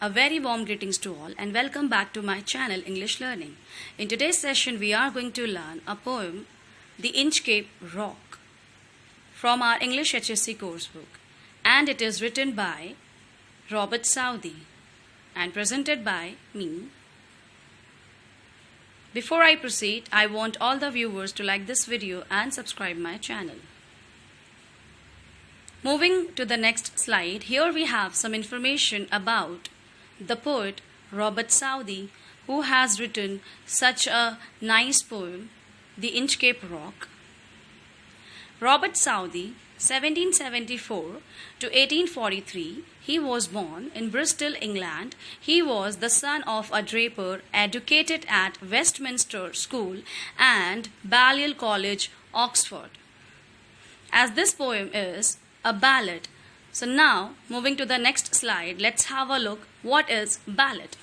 A very warm greetings to all and welcome back to my channel English Learning. In today's session we are going to learn a poem, The Inchcape Rock, from our English HSC coursebook, and it is written by Robert Southey and presented by me. Before I proceed, I want all the viewers to like this video and subscribe my channel. Moving to the next slide, here we have some information about the poet Robert Southey, who has written such a nice poem, The Inchcape Rock. Robert Southey, 1774 to 1843, he was born in Bristol, England. He was the son of a draper, educated at Westminster School and Balliol College, Oxford. As this poem is a ballad, so now moving to the next slide, let's have a look what is ballad.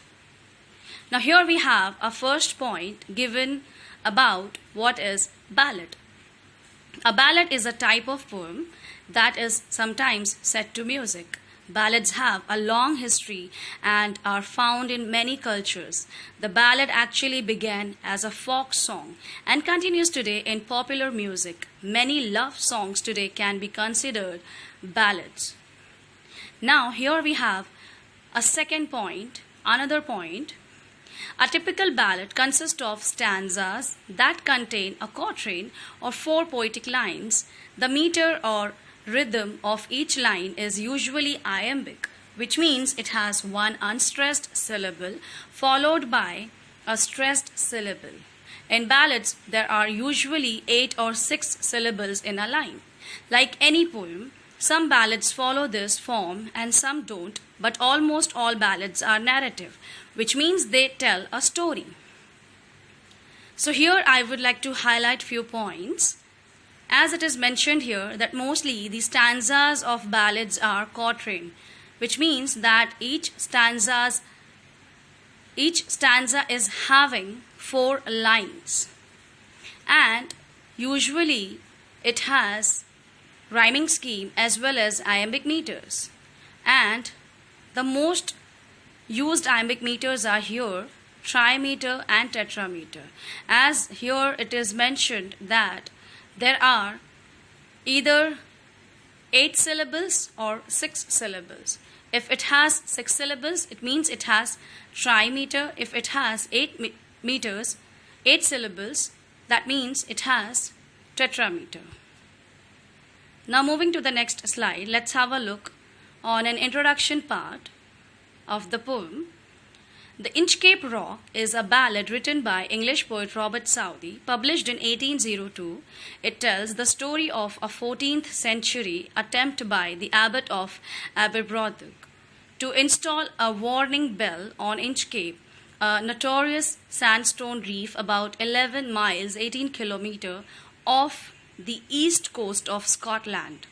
Now here we have a first point given about what is ballad. A ballad is a type of poem that is sometimes set to music. Ballads have a long history and are found in many cultures. The ballad actually began as a folk song and continues today in popular music. Many love songs today can be considered ballads. Now here we have a second point, another point. A typical ballad consists of stanzas that contain a quatrain or four poetic lines. The meter or rhythm of each line is usually iambic, which means it has one unstressed syllable followed by a stressed syllable. In ballads, there are usually 8 or 6 syllables in a line. Like any poem, some ballads follow this form and some don't, but almost all ballads are narrative, which means they tell a story. So here I would like to highlight few points. As it is mentioned here that mostly the stanzas of ballads are quatrain, which means that each stanza is having 4 lines, and usually it has rhyming scheme as well as iambic meters, and the most used iambic meters are here trimeter and tetrameter. As here it is mentioned that there are either 8 syllables or 6 syllables. If it has 6 syllables, it means it has trimeter. If it has 8 meters, 8 syllables, that means it has tetrameter. Now moving to the next slide, let's have a look on an introduction part of the poem. The Inchcape Rock is a ballad written by English poet Robert Southey, published in 1802. It tells the story of a 14th century attempt by the abbot of Aberbrothock to install a warning bell on Inchcape, a notorious sandstone reef about 11 miles 18 kilometers off the east coast of Scotland.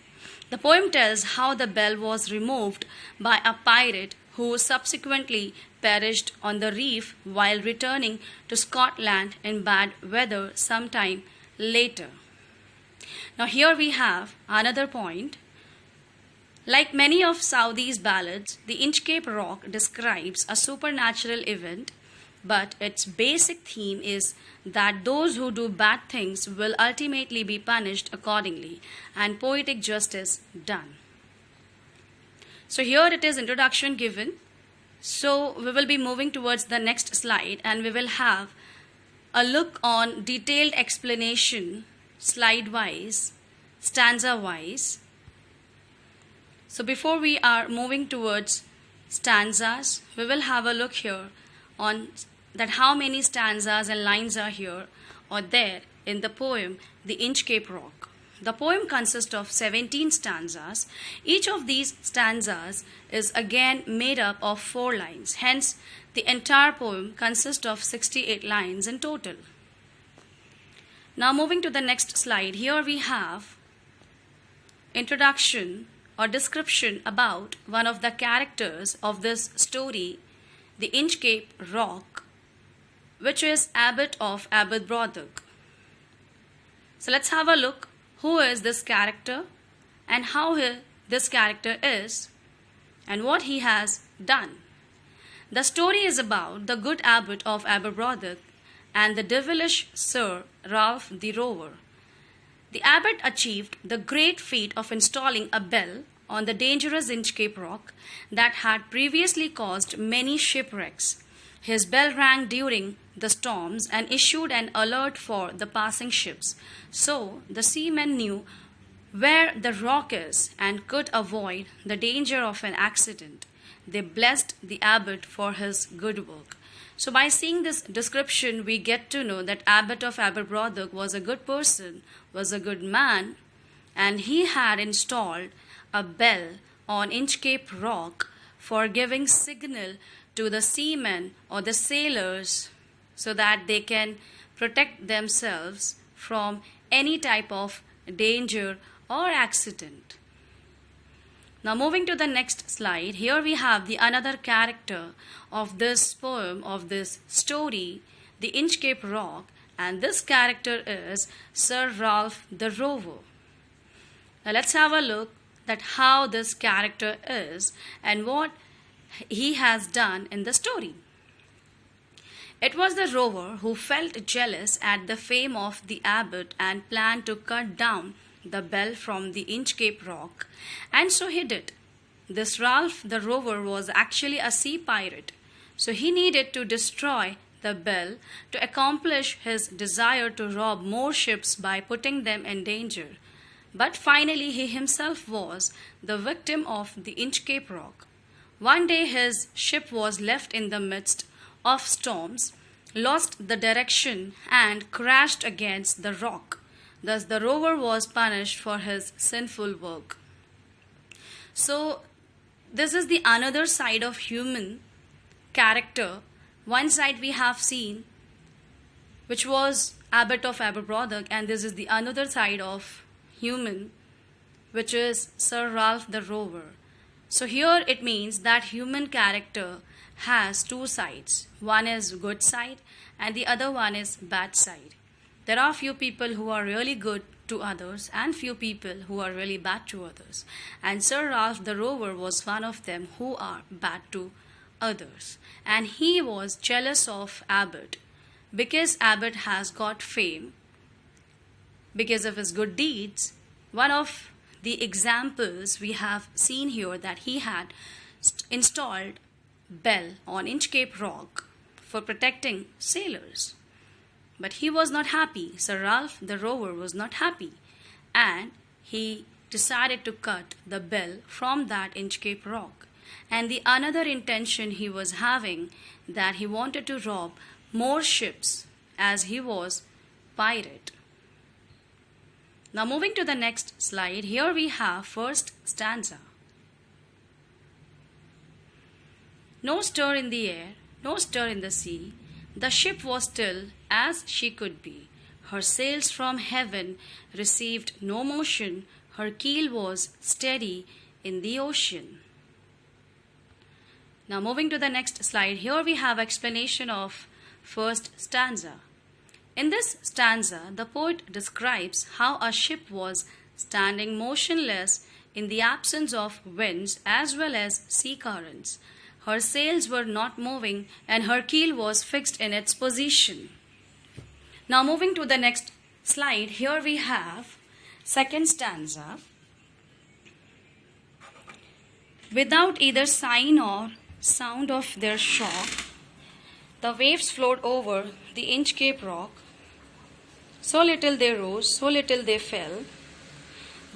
The poem tells how the bell was removed by a pirate who subsequently perished on the reef while returning to Scotland in bad weather sometime later. Now here we have another point. Like many of Southey's ballads, the Inchcape Rock describes a supernatural event, but its basic theme is that those who do bad things will ultimately be punished accordingly and poetic justice done. So here it is introduction given. So we will be moving towards the next slide and we will have a look on detailed explanation slide wise, stanza wise. So before we are moving towards stanzas, we will have a look here on that how many stanzas and lines are here or there in the poem The Inchcape Rock. The poem consists of 17 stanzas. Each of these stanzas is again made up of 4 lines. Hence, the entire poem consists of 68 lines in total. Now moving to the next slide, here we have introduction or description about one of the characters of this story, The Inchcape Rock, which is Abbot of Aberbrothock. So let's have a look who is this character and how this character is and what he has done. The story is about the good abbot of Aberbrothock and the devilish Sir Ralph the Rover. The abbot achieved the great feat of installing a bell on the dangerous Inchcape Rock that had previously caused many shipwrecks. His bell rang during the storms and issued an alert for the passing ships, so the seamen knew where the rock is and could avoid the danger of an accident. They blessed the abbot for his good work. So, by seeing this description, we get to know that Abbot of Aberbrothock was a good person, was a good man, and he had installed a bell on Inchcape Rock for giving signal to the seamen or the sailors so that they can protect themselves from any type of danger or accident. Now moving to the next slide, here we have the another character of this poem, of this story, the Inchcape Rock, and this character is Sir Ralph the Rover. Now let's have a look at how this character is and what he has done in the story. It was the rover who felt jealous at the fame of the abbot and planned to cut down the bell from the Inchcape Rock, and so he did. This Ralph the Rover was actually a sea pirate, so he needed to destroy the bell to accomplish his desire to rob more ships by putting them in danger. But finally, he himself was the victim of the Inchcape Rock. One day, his ship was left in the midst of storms, lost the direction, and crashed against the rock. Thus, the rover was punished for his sinful work. So, this is the another side of human character. One side we have seen, which was Abbot of Aberbrothock, and this is the another side of human, which is Sir Ralph the Rover. So, here it means that human character has two sides. One is good side, and the other one is bad side. There are few people who are really good to others and few people who are really bad to others. And Sir Ralph the Rover was one of them who are bad to others. And he was jealous of Abbot because Abbot has got fame because of his good deeds. One of the examples we have seen here that he had installed bell on Inchcape Rock for protecting sailors. But he was not happy. Sir Ralph the Rover was not happy, and he decided to cut the bell from that Inchcape Rock. And the another intention he was having, that he wanted to rob more ships as he was pirate. Now moving to the next slide, here we have first stanza. No stir in the air, no stir in the sea. The ship was still as she could be. Her sails from heaven received no motion. Her keel was steady in the ocean. Now moving to the next slide, here we have explanation of first stanza. In this stanza, the poet describes how a ship was standing motionless in the absence of winds as well as sea currents. Her sails were not moving and her keel was fixed in its position. Now moving to the next slide, here we have second stanza. Without either sign or sound of their shock, the waves flowed over the Inchcape Rock. So little they rose, so little they fell.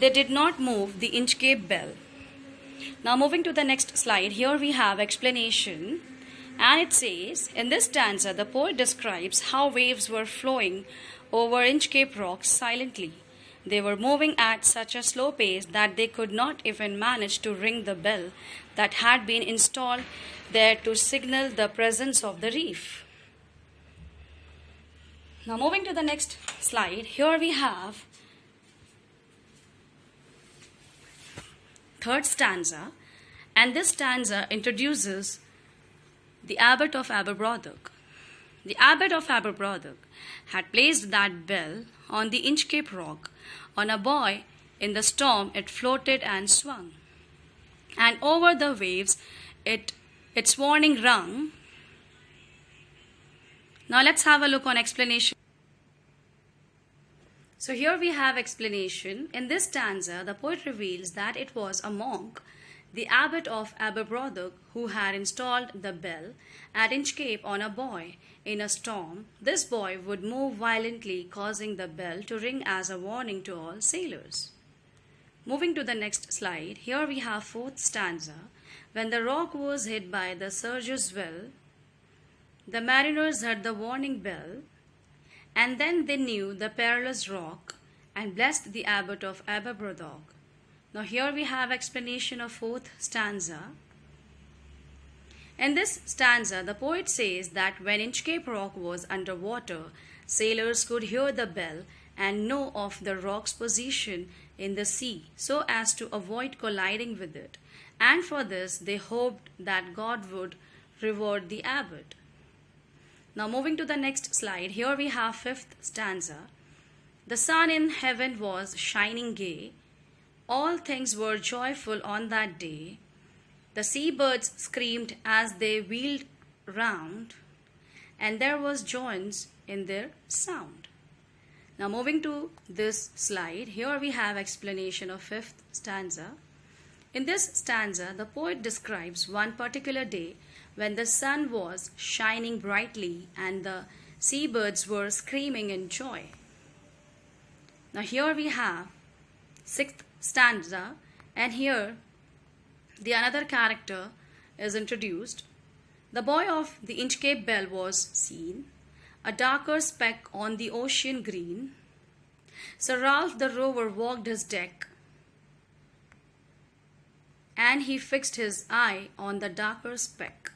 They did not move the Inchcape bell. Now moving to the next slide, here we have explanation, and it says, in this stanza the poet describes how waves were flowing over Inchcape Rock silently. They were moving at such a slow pace that they could not even manage to ring the bell that had been installed there to signal the presence of the reef. Now moving to the next slide, here we have third stanza, and this stanza introduces the Abbot of Aberbrothock. The Abbot of Aberbrothock had placed that bell on the Inchcape Rock. On a buoy in the storm it floated and swung, and over the waves it its warning rung. Now let's have a look on explanation. So here we have explanation. In this stanza, the poet reveals that it was a monk, the abbot of Aberbrothock, who had installed the bell at Inchcape on a buoy. In a storm, this buoy would move violently, causing the bell to ring as a warning to all sailors. Moving to the next slide, here we have fourth stanza. When the rock was hit by the surge's well, the mariners heard the warning bell, and then they knew the perilous rock and blessed the abbot of Aberbrothock. Now here we have explanation of fourth stanza. In this stanza, the poet says that when Inchcape Rock was under water, sailors could hear the bell and know of the rock's position in the sea so as to avoid colliding with it. And for this, they hoped that God would reward the abbot. Now moving to the next slide, here we have fifth stanza. The sun in heaven was shining gay. All things were joyful on that day. The seabirds screamed as they wheeled round, and there was joy in their sound. Now moving to this slide, here we have explanation of fifth stanza. In this stanza, the poet describes one particular day when the sun was shining brightly and the seabirds were screaming in joy. Now here we have sixth stanza, and here the another character is introduced. The buoy of the Inchcape bell was seen, a darker speck on the ocean green. Sir Ralph the rover walked his deck, and he fixed his eye on the darker speck.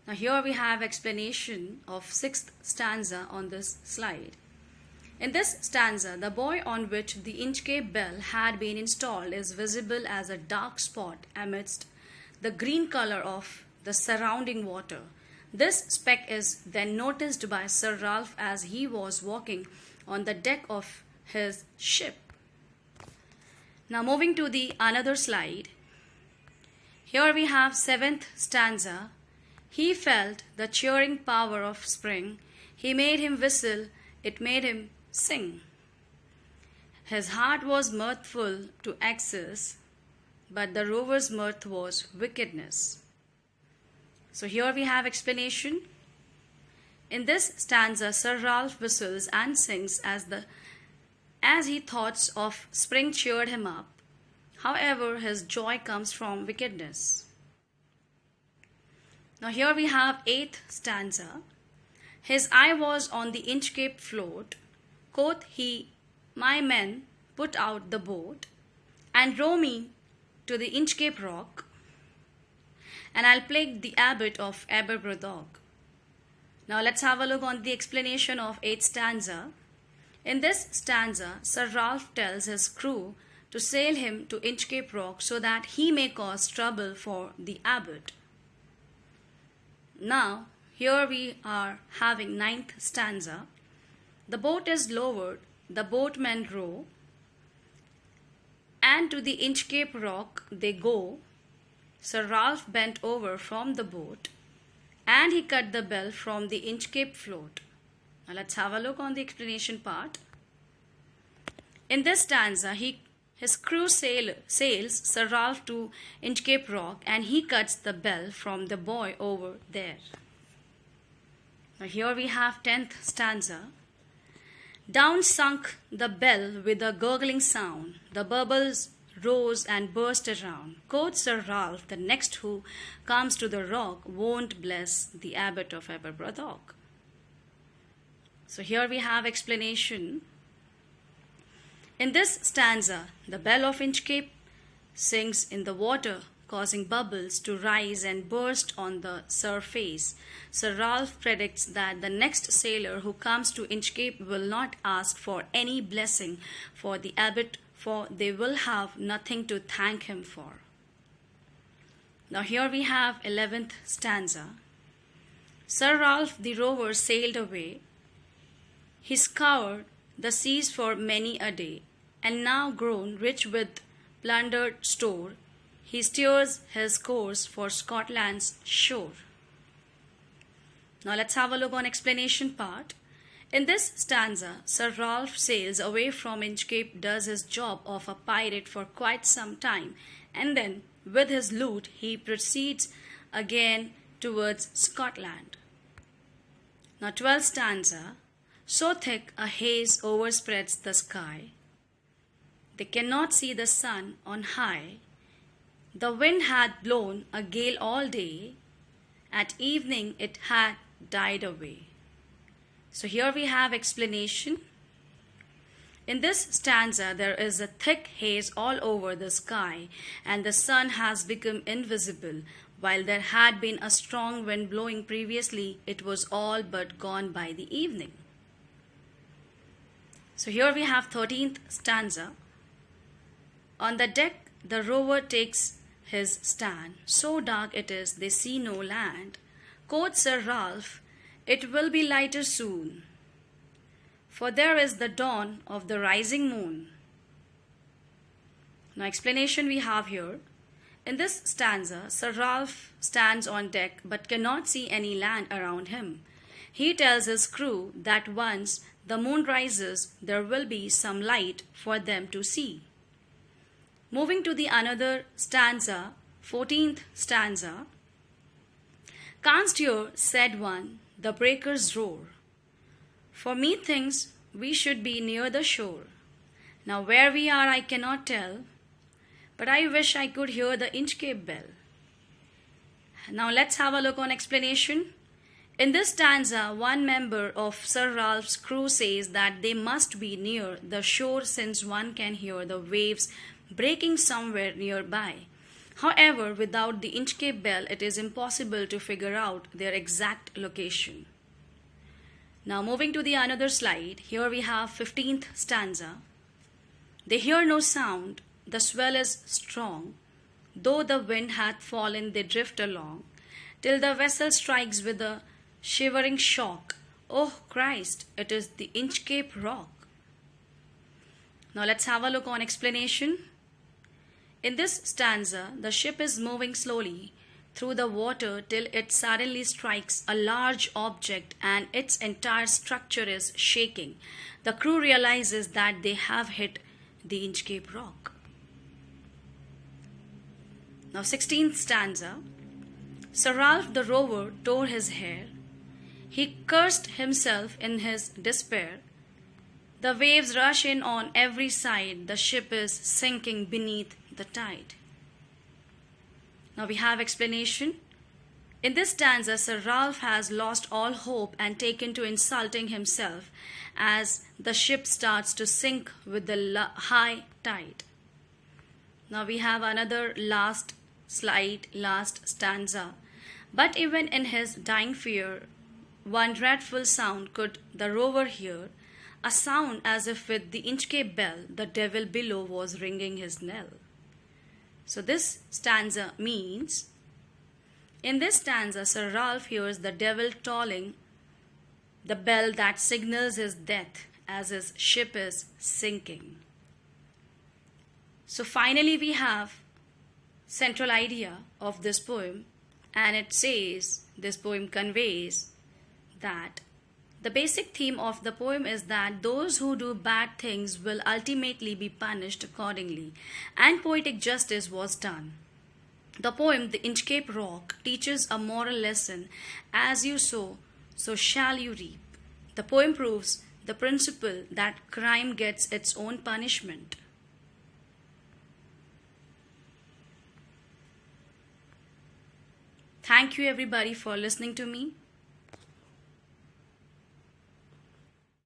Now here we have explanation of sixth stanza on this slide. In this stanza, the buoy on which the Inchcape bell had been installed is visible as a dark spot amidst the green color of the surrounding water. This speck is then noticed by Sir Ralph as he was walking on the deck of his ship. Now moving to the another slide. Here we have seventh stanza. He felt the cheering power of spring. He made him whistle, it made him sing. His heart was mirthful to excess, but the rover's mirth was wickedness. So here we have explanation. In this stanza, Sir Ralph whistles and sings as he thoughts of spring cheered him up. However, his joy comes from wickedness. Now here we have eighth stanza. His eye was on the Inchcape float. Quoth he, my men, put out the boat and row me to the Inchcape Rock, and I'll plague the abbot of Aberbrothock. Now let's have a look on the explanation of eighth stanza. In this stanza, Sir Ralph tells his crew to sail him to Inchcape Rock so that he may cause trouble for the abbot. Now, here we are having ninth stanza. The boat is lowered, the boatmen row, and to the Inchcape Rock they go. Sir Ralph bent over from the boat, and he cut the bell from the Inchcape float. Now let's have a look on the explanation part. In this stanza, his crew sails Sir Ralph to Inchcape Rock, and he cuts the bell from the buoy over there. Now here we have 10th stanza. Down sunk the bell with a gurgling sound. The bubbles rose and burst around. Quoth Sir Ralph, the next who comes to the rock won't bless the abbot of Aberbrothock. So here we have explanation. In this stanza, the bell of Inchcape sings in the water, causing bubbles to rise and burst on the surface. Sir Ralph predicts that the next sailor who comes to Inchcape will not ask for any blessing for the abbot, for they will have nothing to thank him for. Now here we have 11th stanza. Sir Ralph the rover sailed away. He scoured the seas for many a day, and now grown rich with plundered store, he steers his course for Scotland's shore. Now let's have a look on explanation part. In this stanza, Sir Ralph sails away from Inchcape, does his job of a pirate for quite some time, and then, with his loot, he proceeds again towards Scotland. Now 12th stanza, so thick a haze overspreads the sky, they cannot see the sun on high. The wind had blown a gale all day, at evening it had died away. So here we have explanation. In this stanza, there is a thick haze all over the sky, and the sun has become invisible. While there had been a strong wind blowing previously, it was all but gone by the evening. So here we have 13th stanza. On the deck, the rover takes his stand. So dark it is, they see no land. Quoth Sir Ralph, it will be lighter soon, for there is the dawn of the rising moon. Now explanation we have here. In this stanza, Sir Ralph stands on deck but cannot see any land around him. He tells his crew that once the moon rises, there will be some light for them to see. Moving to the another stanza, 14th stanza. Canst hear, said one, the breakers roar? For methinks we should be near the shore. Now where we are I cannot tell, but I wish I could hear the Inchcape bell. Now let's have a look on explanation. In this stanza, one member of Sir Ralph's crew says that they must be near the shore since one can hear the waves breaking somewhere nearby. However, without the Inchcape bell, it is impossible to figure out their exact location. Now moving to the another slide, here we have 15th stanza. They hear no sound, the swell is strong, though the wind hath fallen they drift along, till the vessel strikes with a shivering shock. Oh Christ, it is the Inchcape rock. Now let's have a look on explanation. In this stanza, the ship is moving slowly through the water till it suddenly strikes a large object and its entire structure is shaking. The crew realizes that they have hit the Inchcape rock. Now 16th stanza. Sir Ralph the rover tore his hair. He cursed himself in his despair. The waves rush in on every side. The ship is sinking beneath the tide. Now we have explanation. In this stanza, Sir Ralph has lost all hope and taken to insulting himself as the ship starts to sink with the high tide. Now we have another last stanza. But even in his dying fear, one dreadful sound could the rover hear, a sound as if with the Inchcape bell the devil below was ringing his knell. So this stanza means, in this stanza, Sir Ralph hears the devil tolling the bell that signals his death as his ship is sinking. So finally we have central idea of this poem, and it says, this poem conveys that the basic theme of the poem is that those who do bad things will ultimately be punished accordingly, and poetic justice was done. The poem, The Inchcape Rock, teaches a moral lesson: as you sow, so shall you reap. The poem proves the principle that crime gets its own punishment. Thank you everybody for listening to me.